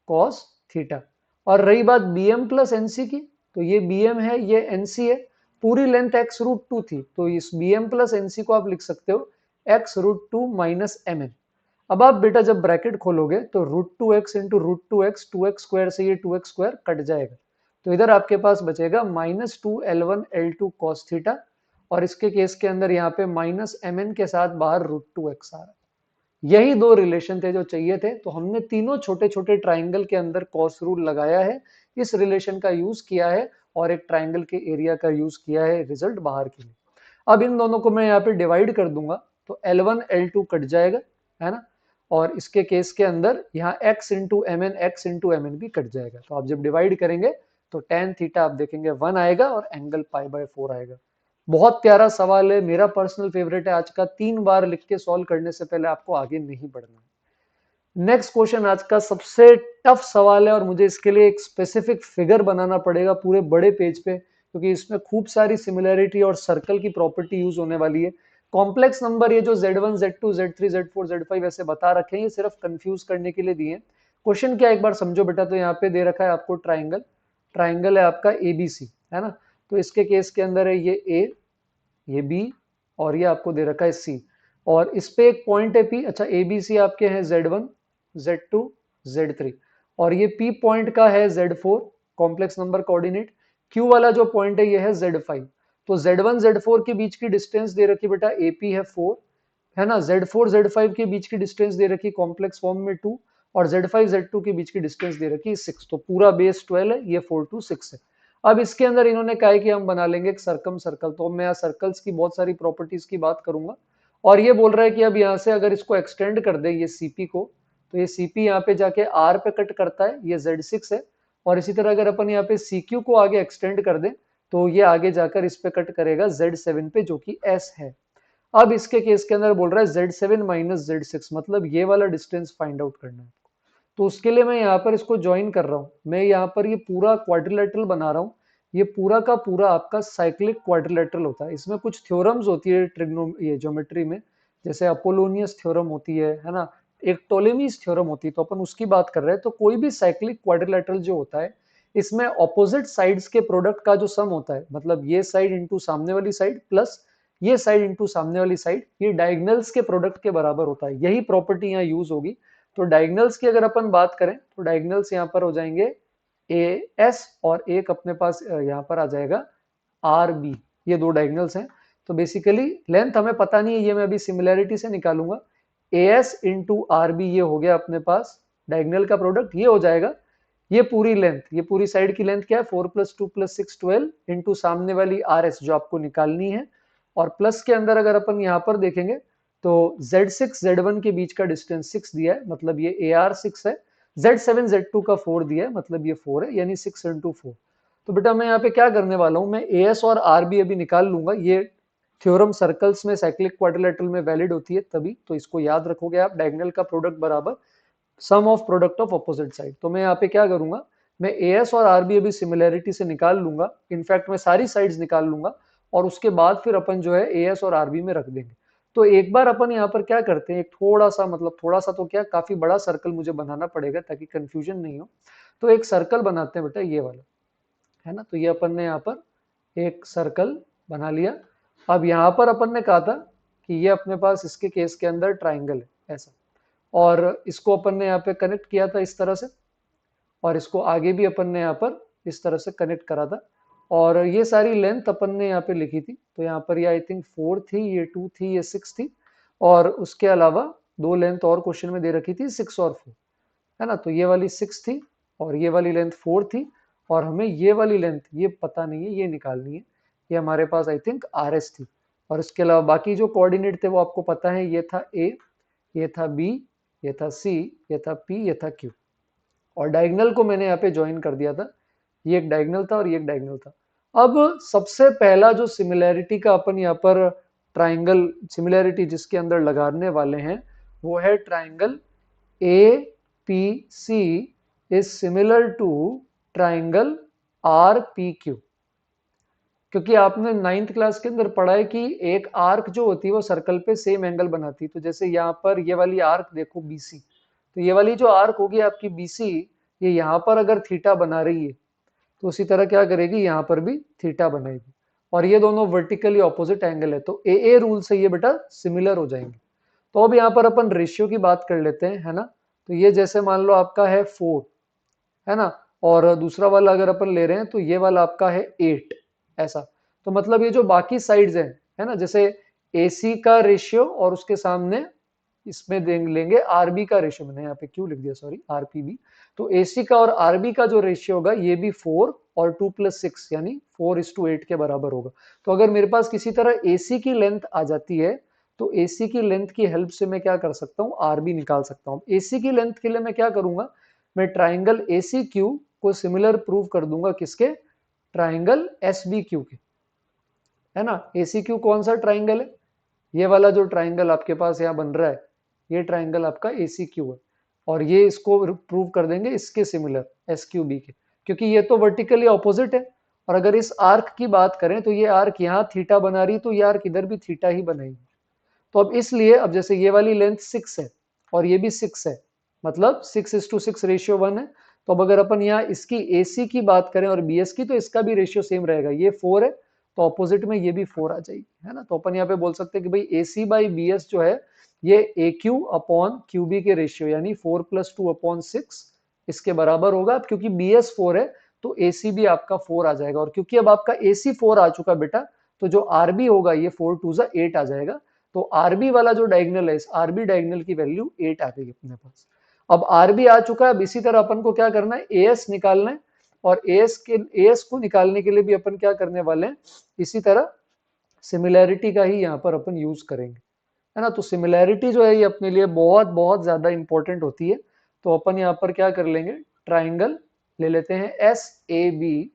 कॉस थीटा। और रही बात bm प्लस nc की, तो ये bm है ये nc है, पूरी लेंथ x√2 थी तो इस bm प्लस nc को आप लिख सकते हो x√2 माइनस mn। अब आप बेटा जब ब्रैकेट खोलोगे तो √2x into √2x 2x square से ये 2x स्क्वायर कट जाएगा, तो इधर आपके पास बचेगा minus 2L1 L2 cos theta और इसके केस के अंदर यहाँ पे माइनस mn के साथ बाहर √2x आ रहा है। यही दो रिलेशन थे जो चाहिए थे, तो हमने तीनों छोटे छोटे ट्राइंगल के अंदर कॉस रूल लगाया है, इस रिलेशन का यूज किया है और एक ट्राइंगल के एरिया का यूज किया है रिजल्ट बाहर के लिए। अब इन दोनों को मैं यहाँ पे डिवाइड कर दूंगा तो L1 L2 कट जाएगा, है ना, और इसके केस के अंदर यहाँ x इंटू एम एन भी कट जाएगा। तो आप जब डिवाइड करेंगे तो टेन थीटा आप देखेंगे 1 आएगा और एंगल π/4 आएगा। बहुत प्यारा सवाल है, मेरा पर्सनल फेवरेट है आज का, 3 बार लिख के सॉल्व करने से पहले आपको आगे नहीं बढ़ना। नेक्स्ट क्वेश्चन आज का सबसे टफ सवाल है और मुझे इसके लिए एक स्पेसिफिक फिगर बनाना पड़ेगा पूरे बड़े पेज पे, क्योंकि इसमें खूब सारी सिमिलैरिटी और सर्कल की प्रॉपर्टी यूज होने वाली है। कॉम्प्लेक्स नंबर ये जो Z1 Z2 Z3 Z4 Z5 ऐसे बता रखे हैं ये सिर्फ कंफ्यूज करने के लिए दिए हैं। क्वेश्चन क्या एक बार समझो बेटा, तो यहाँ पे दे रखा है आपको ट्राइंगल, ट्राइंगल है आपका ABC, है ना। तो इसके केस के अंदर है ये A, ये B और ये आपको दे रखा है C और इस पे एक पॉइंट है P। अच्छा ABC आपके हैं Z1 Z2 Z3 और ये P पॉइंट का है Z4 complex number coordinate. Q वाला जो पॉइंट है ये है Z5। तो Z1 Z4 के बीच की डिस्टेंस दे रखी बेटा AP है 4, है ना। Z4 Z5 के बीच की डिस्टेंस दे रखी कॉम्प्लेक्स फॉर्म में 2 और Z5 Z2 के बीच की डिस्टेंस दे रखी 6। तो पूरा बेस 12 है, ये 4 to 6 है। अब इसके अंदर इन्होंने कहा है कि हम बना लेंगे एक सर्कम सर्कल, तो मैं यहाँ सर्कल्स की बहुत सारी प्रॉपर्टीज की बात करूंगा और ये बोल रहा है कि अब यहाँ से अगर इसको एक्सटेंड कर दे ये CP को, तो ये CP यहाँ पे जाके R पे कट करता है, ये Z6 है और इसी तरह अगर अपन यहाँ पे CQ को आगे एक्सटेंड कर दें तो ये आगे जाकर इस पे कट करेगा Z7 पे जो कि S है। अब इसके केस के अंदर बोल रहा है Z7 माइनस Z6, मतलब ये वाला डिस्टेंस फाइंड आउट करना है। तो उसके लिए मैं यहाँ पर इसको ज्वाइन कर रहा हूँ, मैं यहाँ पर ये पूरा क्वाड्रिलेटरल बना रहा हूँ। ये पूरा का पूरा आपका साइक्लिक क्वाड्रिलेटरल होता है। इसमें कुछ थ्योरम्स होती है ये ज्योमेट्री में, जैसे अपोलोनियस थ्योरम होती है ना, एक टोलेमीज थ्योरम होती है, तो अपन उसकी बात कर रहे हैं। तो कोई भी साइक्लिक क्वाड्रिलेटरल जो होता है इसमें ऑपोजिट साइड्स के प्रोडक्ट का जो सम होता है, मतलब ये साइड इंटू सामने वाली साइड प्लस ये साइड इंटू सामने वाली साइड, ये डायगोनल्स के प्रोडक्ट के बराबर होता है। यही प्रॉपर्टी यहाँ यूज होगी। तो डायगोनल्स की अगर अपन बात करें तो डायगोनल्स यहाँ पर हो जाएंगे AS और एक अपने पास यहाँ पर आ जाएगा RB, ये दो डायगोनल्स हैं। तो बेसिकली लेंथ हमें पता नहीं है, ये मैं अभी सिमिलैरिटी से निकालूंगा। AS इंटू RB ये हो गया अपने पास डायगोनल का प्रोडक्ट, ये हो जाएगा ये पूरी लेंथ, ये पूरी साइड की लेंथ क्या है 4 + 2 + 6 12 इंटू सामने वाली RS जो आपको निकालनी है और प्लस के अंदर अगर अपन यहाँ पर देखेंगे तो Z6 Z1 के बीच का डिस्टेंस 6 दिया है, मतलब ये AR 6 है। Z7 Z2 का 4 दिया है, मतलब ये 4 है, यानी 6 × 4। तो बेटा मैं यहाँ पे क्या करने वाला हूँ, मैं AS और RB अभी निकाल लूंगा। ये थ्योरम सर्कल्स में साइक्लिक क्वाड्रिलेटरल में वैलिड होती है तभी, तो इसको याद रखोगे आप, डायगोनल का प्रोडक्ट बराबर sum of product of opposite side. तो मैं यहाँ पे क्या करूंगा, मैं AS और RB अभी सिमिलैरिटी से निकाल लूंगा, इनफैक्ट मैं सारी साइड्स निकाल लूंगा और उसके बाद फिर अपन जो है AS और RB में रख देंगे। तो एक बार अपन यहाँ पर क्या करते हैं, एक थोड़ा सा, मतलब थोड़ा सा तो क्या काफी बड़ा सर्कल मुझे बनाना पड़ेगा ताकि कंफ्यूजन नहीं हो। तो एक सर्कल बनाते हैं बेटा ये वाला, है ना। तो ये अपन ने यहाँ पर एक सर्कल बना लिया। अब यहाँ पर अपन ने कहा था कि ये अपने पास इसके केस के अंदर ट्राइंगल है ऐसा, और इसको अपन ने यहाँ पे कनेक्ट किया था इस तरह से, और इसको आगे भी अपन ने यहाँ पर इस तरह से कनेक्ट करा था, और ये सारी लेंथ अपन ने यहाँ पे लिखी थी। तो यहाँ पर ये आई थिंक 4 थी, ये 2 थी, ये 6 थी, और उसके अलावा दो लेंथ और क्वेश्चन में दे रखी थी 6 और 4, है ना। तो ये वाली 6 थी और ये वाली लेंथ 4 थी, और हमें ये वाली लेंथ ये पता नहीं है, ये निकालनी है। ये हमारे पास आई थिंक RS थी, और इसके अलावा बाकी जो कोऑर्डिनेट थे वो आपको पता है, ये था A, ये था B, ये था C, ये था P, ये था Q, और डायगोनल को मैंने यहाँ पे ज्वाइन कर दिया था। ये एक डायगोनल था और ये एक डायगोनल था। अब सबसे पहला जो सिमिलैरिटी का अपन यहाँ पर ट्राइंगल सिमिलैरिटी जिसके अंदर लगाने वाले हैं वो है triangle APC is similar to triangle RPQ। क्योंकि आपने 9th क्लास के अंदर पढ़ा है कि एक आर्क जो होती है वो सर्कल पे सेम एंगल बनाती है। तो जैसे यहाँ पर ये वाली आर्क देखो BC, तो ये वाली जो आर्क होगी आपकी BC, ये यहाँ पर अगर थीटा बना रही है तो उसी तरह क्या करेगी, यहाँ पर भी थीटा बनाएगी, और ये दोनों वर्टिकली ऑपोजिट एंगल है, तो AA रूल से ये बेटा सिमिलर हो जाएंगे। तो अब यहाँ पर अपन रेशियो की बात कर लेते हैं, है ना। तो ये जैसे मान लो आपका है 4, है ना, और दूसरा वाला अगर अपन ले रहे हैं तो ये वाला आपका है 8, ऐसा। तो मतलब ये जो बाकी साइड्स हैं, है ना, जैसे AC का रेशियो और उसके सामने इसमें लेंगे RB का रेशियो, मैंने यहाँ पे क्यों लिख दिया, सॉरी, RPB। तो AC का और RB का जो रेशियो होगा ये भी 4 और 2 + 6 यानी 4:8 के बराबर होगा। तो अगर मेरे पास किसी तरह AC की लेंथ आ जाती है तो AC की लेंथ की हेल्प से मैं क्या कर सकता हूँ, RB निकाल सकता हूँ। AC की लेंथ के लिए मैं क्या करूंगा, मैं ट्राइंगल ACQ को सिमिलर प्रूव कर दूंगा किसके, ट्राइंगल SBQ के, है ना। ACQ कौन सा ट्राइंगल है, ये वाला जो ट्राइंगल आपके पास यहाँ बन रहा है, ये ट्राइंगल आपका ACQ है, और ये इसको प्रूव कर देंगे इसके सिमिलर SQB के, क्योंकि ये तो वर्टिकली ऑपोजिट है। और अगर इस आर्क की बात करें तो ये आर्क यहाँ थीटा बना रही, तो ये आर्क इधर भी थीटा ही बनाएगी। तो अब इसलिए अब जैसे ये वाली लेंथ 6 है और ये भी 6 है, मतलब 6:6 रेशियो 1 है। तो अब अगर अपन यहाँ इसकी AC की बात करें और BS की, तो इसका भी रेशियो सेम रहेगा, ये 4 है तो ऑपोजिट में ये भी 4 आ जाएगी, है ना। तो अपन यहाँ पे बोल सकते हैं कि भाई AC/BS जो है ये AQ/QB के रेशियो यानी 4 + 2/6 इसके बराबर होगा। अब क्योंकि BS 4 है तो AC भी आपका 4 आ जाएगा, और क्योंकि अब आपका AC 4 आ चुका बेटा, तो जो RB होगा ये 4 × 2 = 8 आ जाएगा। तो RB वाला जो डायगोनल है, इस RB डायगोनल की वैल्यू 8 आ गई अपने पास। अब RB आ चुका है, अब इसी तरह अपन को क्या करना है, AS निकालना है, और AS को निकालने के लिए भी अपन क्या करने वाले हैं, इसी तरह सिमिलैरिटी का ही यहाँ पर अपन यूज करेंगे, है ना। तो सिमिलैरिटी जो है ये अपने लिए बहुत बहुत ज्यादा इंपॉर्टेंट होती है। तो अपन यहाँ पर क्या कर लेंगे, ट्राइंगल ले लेते हैं SAB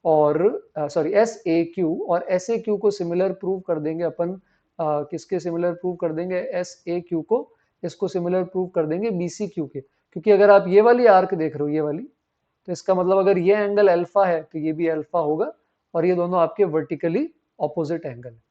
और सॉरी SAQ, और SAQ को सिमिलर प्रूव कर देंगे अपन, किसके सिमिलर प्रूव कर देंगे, SAQ को, इसको सिमिलर प्रूव कर देंगे BCQ के। क्योंकि अगर आप ये वाली आर्क देख रहे हो, ये वाली, तो इसका मतलब अगर ये एंगल अल्फा है तो ये भी अल्फा होगा, और ये दोनों आपके वर्टिकली ऑपोजिट एंगल है।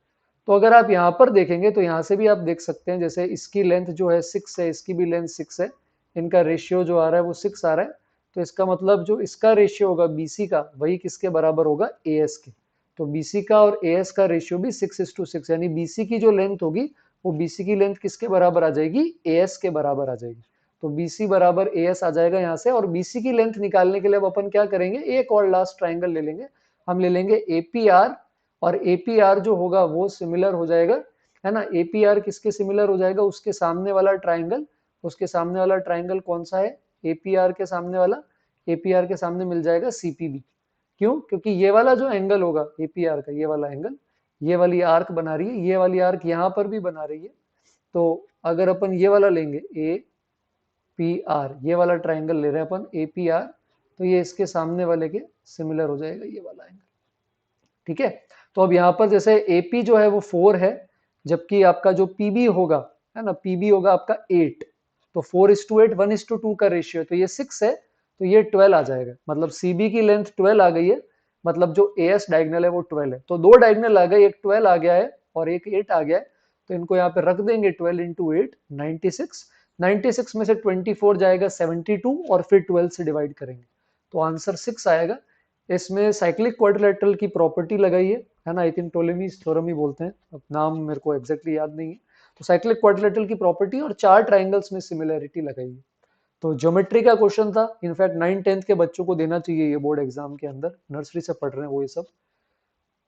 तो अगर आप यहाँ पर देखेंगे तो यहाँ से भी आप देख सकते हैं, जैसे इसकी लेंथ जो है 6 है, इसकी भी लेंथ 6 है, इनका रेशियो जो आ रहा है वो 6 आ रहा है। तो इसका मतलब जो इसका रेशियो होगा BC का, वही किसके बराबर होगा, AS के। तो BC का और AS का रेशियो भी 6:6 यानी BC की जो लेंथ होगी वो BC की लेंथ किसके बराबर आ जाएगी, AS के बराबर आ जाएगी। तो BC बराबर AS आ जाएगा यहाँ से, और BC की लेंथ निकालने के लिए अब अपन क्या करेंगे, एक और लास्ट ट्राइंगल ले लेंगे, हम ले लेंगे APR, और APR जो होगा वो सिमिलर हो जाएगा, है ना। APR किसके सिमिलर हो जाएगा, उसके सामने वाला ट्राइंगल, उसके सामने वाला ट्राइंगल कौन सा है, APR के सामने वाला, APR के सामने मिल जाएगा CPB। क्यों, क्योंकि ये वाला जो एंगल होगा APR का, ये वाला एंगल, ये वाली आर्क बना रही है, ये वाली आर्क यहाँ पर भी बना रही है। तो अगर अपन ये वाला लेंगे APR, ये वाला ट्राइंगल ले रहे हैं अपन APR, तो ये इसके सामने वाले के सिमिलर हो जाएगा ये वाला एंगल, ठीक है। तो अब यहाँ पर जैसे AP जो है वो 4 है, जबकि आपका जो PB होगा, है ना, PB होगा आपका 8, तो 4:8 1:2 का रेशियो, तो ये 6 है तो ये 12 आ जाएगा, मतलब CB की लेंथ 12 आ गई है, मतलब जो AS डायगोनल है वो 12 है। तो दो डायगोनल आ गए, एक 12 आ गया है और एक 8 आ गया है, तो इनको यहाँ पे रख देंगे, 12 × 8 96, 96 में से 24 जाएगा 72, और फिर 12 से डिवाइड करेंगे तो आंसर 6 आएगा। इसमें साइक्लिक क्वाड्रिलेटरल की प्रॉपर्टी लगाई है ना, आई थिंक टोलेमीज थ्योरम ही बोलते हैं, अब नाम मेरे को एग्जैक्टली याद नहीं है। तो साइक्लिक क्वाड्रिलेटरल की प्रॉपर्टी और 4 ट्राइंगल्स में सिमिलैरिटी लगाइए। तो ज्योमेट्री का क्वेश्चन था, इनफैक्ट 9th-10th के बच्चों को देना चाहिए ये बोर्ड एग्जाम के अंदर, नर्सरी से पढ़ रहे हैं वो ये सब।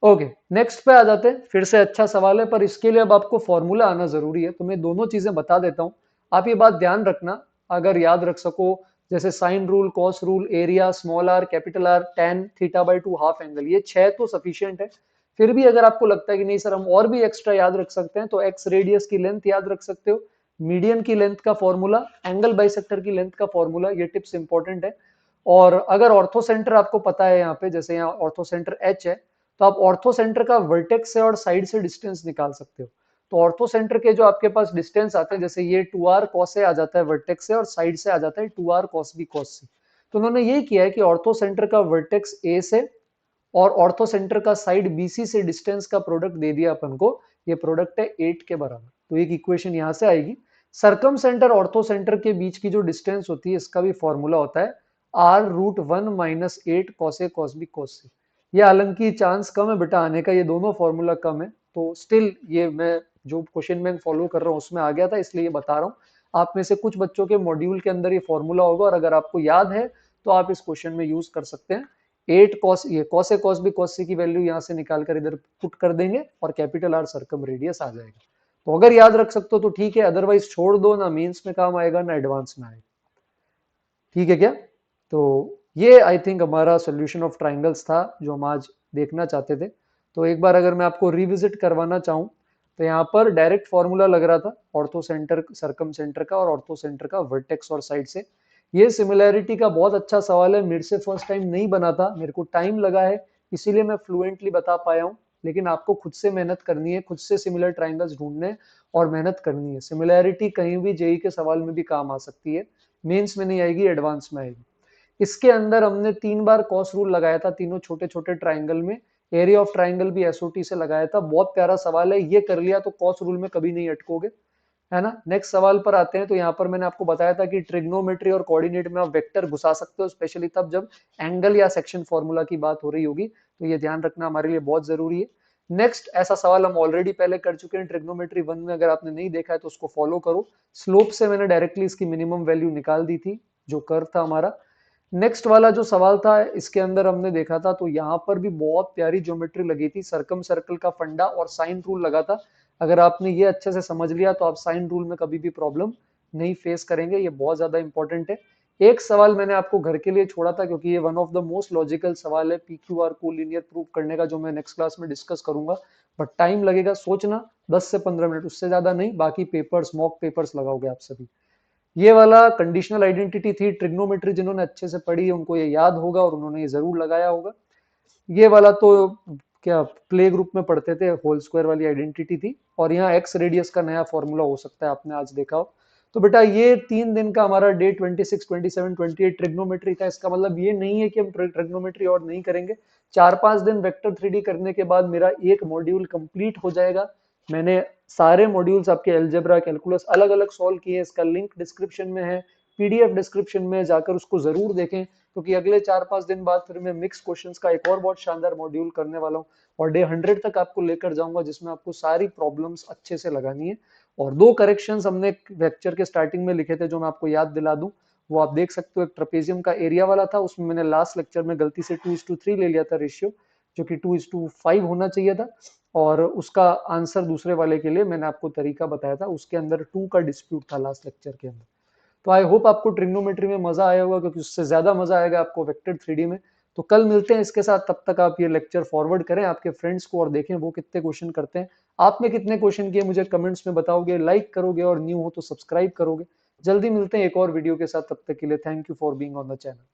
ओके, नेक्स्ट पे आ जाते हैं। फिर से अच्छा सवाल है, पर इसके लिए अब आपको फॉर्मूला आना जरूरी है, तो मैं दोनों चीजें बता देता हूं। आप ये बात ध्यान रखना, अगर याद रख सको, जैसे sine rule, cos rule, area, small R, capital R, tan θ/2 half angle, ये 6 तो सफिशियंट है। फिर भी अगर आपको लगता है कि नहीं सर हम और भी एक्स्ट्रा याद रख सकते हैं, तो एक्स रेडियस की लेंथ याद रख सकते हो, मीडियन की लेंथ का फॉर्मूला, एंगल बाइसेक्टर की लेंथ का फॉर्मूला, ये टिप्स इंपॉर्टेंट है। और अगर ऑर्थो सेंटर आपको पता है, यहाँ पे जैसे यहाँ ऑर्थो सेंटर एच है, तो आप ऑर्थो सेंटर का वर्टेक्स से और साइड से डिस्टेंस निकाल सकते हो। तो ऑर्थो सेंटर के जो आपके पास डिस्टेंस आते हैं, जैसे ये 2r cos से आ जाता है वर्टेक्स से, और साइड से आ जाता है 2r cos b cos से। तो उन्होंने ये किया है कि ऑर्थो सेंटर का वर्टेक्स ए से और ऑर्थो सेंटर का साइड बीसी से डिस्टेंस का प्रोडक्ट दे दिया अपन को, ये प्रोडक्ट है 8 के बराबर। तो एक इक्वेशन यहां से आएगी। सरकम सेंटर ऑर्थो सेंटर के बीच की जो डिस्टेंस होती है, इसका भी फॉर्मूला होता है r√1 minus 8 cos a cos b cos c। ये हालांकि चांस कम है बेटा आने का, ये दोनों फॉर्मूला कम है, तो स्टिल ये मैं जो क्वेश्चन बैंक फॉलो कर रहा हूँ उसमें आ गया था, इसलिए ये बता रहा हूँ। आप में से कुछ बच्चों के मॉड्यूल के अंदर ये फॉर्मूला होगा, और अगर आपको याद है तो आप इस क्वेश्चन में यूज कर सकते हैं। 8 cos, ये cos a cos b cos c की वैल्यू यहाँ से निकाल कर इधर पुट कर देंगे, और कैपिटल आर सर्कम रेडियस आ जाएगा। तो अगर याद रख सकते हो तो ठीक है, अदरवाइज छोड़ दो, ना मेंस में काम आएगा ना एडवांस में आएगा। ठीक है क्या? तो ये आई थिंक हमारा सोल्यूशन ऑफ ट्राइंगल्स था जो हम आज देखना चाहते थे। तो एक बार अगर मैं आपको रिविजिट करवाना चाहूँ, तो यहाँ पर डायरेक्ट फॉर्मूला लग रहा था ऑर्थो सेंटर सरकम सेंटर का और ऑर्थो सेंटर का वर्टेक्स और साइड से। ये सिमिलैरिटी का बहुत अच्छा सवाल है, मेरे से फर्स्ट टाइम नहीं बना था, मेरे को टाइम लगा है, इसीलिए मैं फ्लुएंटली बता पाया हूँ। लेकिन आपको खुद से मेहनत करनी है, खुद से सिमिलर ट्राइंगल्स ढूंढने हैं और मेहनत करनी है। सिमिलैरिटी कहीं भी जेई के सवाल में भी काम आ सकती है, मेंस में नहीं आएगी, एडवांस में आएगी। इसके अंदर हमने 3 बार कॉस रूल लगाया था तीनों छोटे छोटे ट्राइंगल में, एरिया ऑफ ट्राइंगल भी एसओटी से लगाया था। बहुत प्यारा सवाल है, ये कर लिया तो कॉस रूल में कभी नहीं अटकोगे, है ना। नेक्स्ट सवाल पर आते हैं। तो यहाँ पर मैंने आपको बताया था कि ट्रिग्नोमेट्री और कोऑर्डिनेट में आप वेक्टर घुसा सकते हो, स्पेशली तब जब एंगल या सेक्शन फॉर्मूला की बात हो रही होगी, तो ये ध्यान रखना हमारे लिए बहुत जरूरी है। नेक्स्ट ऐसा सवाल हम ऑलरेडी पहले कर चुके हैं ट्रिग्नोमेट्री 1 में, अगर आपने नहीं देखा है तो उसको फॉलो करो। स्लोप से मैंने डायरेक्टली इसकी मिनिमम वैल्यू निकाल दी थी, जो कर्व था हमारा। नेक्स्ट वाला जो सवाल था इसके अंदर हमने देखा था, तो यहाँ पर भी बहुत प्यारी ज्योमेट्री लगी थी, सर्कम सर्कल का फंडा और साइन रूल लगा था। अगर आपने ये अच्छे से समझ लिया तो आप साइन रूल में कभी भी प्रॉब्लम नहीं फेस करेंगे, ये बहुत ज्यादा इंपॉर्टेंट है। एक सवाल मैंने आपको घर के लिए छोड़ा था, क्योंकि ये one of the most logical सवाल है PQR को लीनियर प्रूव करने का, जो मैं नेक्स्ट क्लास में डिस्कस करूंगा। बट टाइम लगेगा, सोचना 10 से 15 मिनट, उससे ज्यादा नहीं। बाकी पेपर्स, मॉक पेपर्स लगाओगे आप सभी। ये वाला कंडीशनल आइडेंटिटी थी, ट्रिग्नोमेट्री जिन्होंने अच्छे से पढ़ी है उनको ये याद होगा और उन्होंने ये जरूर लगाया होगा। ये वाला तो क्या प्ले ग्रुप में पढ़ते थे, होल स्क्वायर वाली आइडेंटिटी थी। और यहाँ एक्स रेडियस का नया फॉर्मूला हो सकता है आपने आज देखा हो। तो बेटा ये 3 दिन का हमारा डे 26, 27, 28 ट्रिग्नोमेट्री था। इसका मतलब ये नहीं है कि हम ट्रिग्नोमेट्री और नहीं करेंगे। 4-5 दिन वेक्टर 3D करने के बाद मेरा एक मॉड्यूल कंप्लीट हो जाएगा। मैंने सारे मॉड्यूल्स आपके अलजेब्रा, कैलकुलस अलग अलग सॉल्व किए, इसका लिंक डिस्क्रिप्शन में है, PDF डिस्क्रिप्शन में जाकर उसको जरूर देखें, क्योंकि अगले 4-5 दिन बाद फिर मैं मिक्स क्वेश्चंस का एक और बहुत शानदार मॉड्यूल करने वाला हूँ, और डे 100 तक आपको लेकर जाऊंगा, जिसमें आपको सारी प्रॉब्लम्स अच्छे से लगानी है। और 2 करेक्शंस हमने लेक्चर के स्टार्टिंग में लिखे थे, जो मैं आपको याद दिला दूं, वो आप देख सकते हो। एक ट्रेपेजियम का एरिया वाला था, उसमें मैंने लास्ट लेक्चर में गलती से 2:3 ले लिया था रेशियो, जो कि 2:5 होना चाहिए था। और उसका आंसर दूसरे वाले के लिए मैंने आपको तरीका बताया था, उसके अंदर 2 का डिस्प्यूट था लास्ट लेक्चर के अंदर। तो आई होप आपको ट्रिग्नोमेट्री में मजा आया होगा, क्योंकि उससे ज्यादा मजा आएगा आपको वेक्टर 3D में। तो कल मिलते हैं इसके साथ, तब तक आप ये लेक्चर फॉरवर्ड करें आपके फ्रेंड्स को और देखें वो कितने क्वेश्चन करते हैं। आपने कितने क्वेश्चन किए मुझे कमेंट्स में बताओगे, लाइक करोगे और न्यू हो तो सब्सक्राइब करोगे। जल्दी मिलते हैं एक और वीडियो के साथ, तब तक के लिए thank you for being on the channel.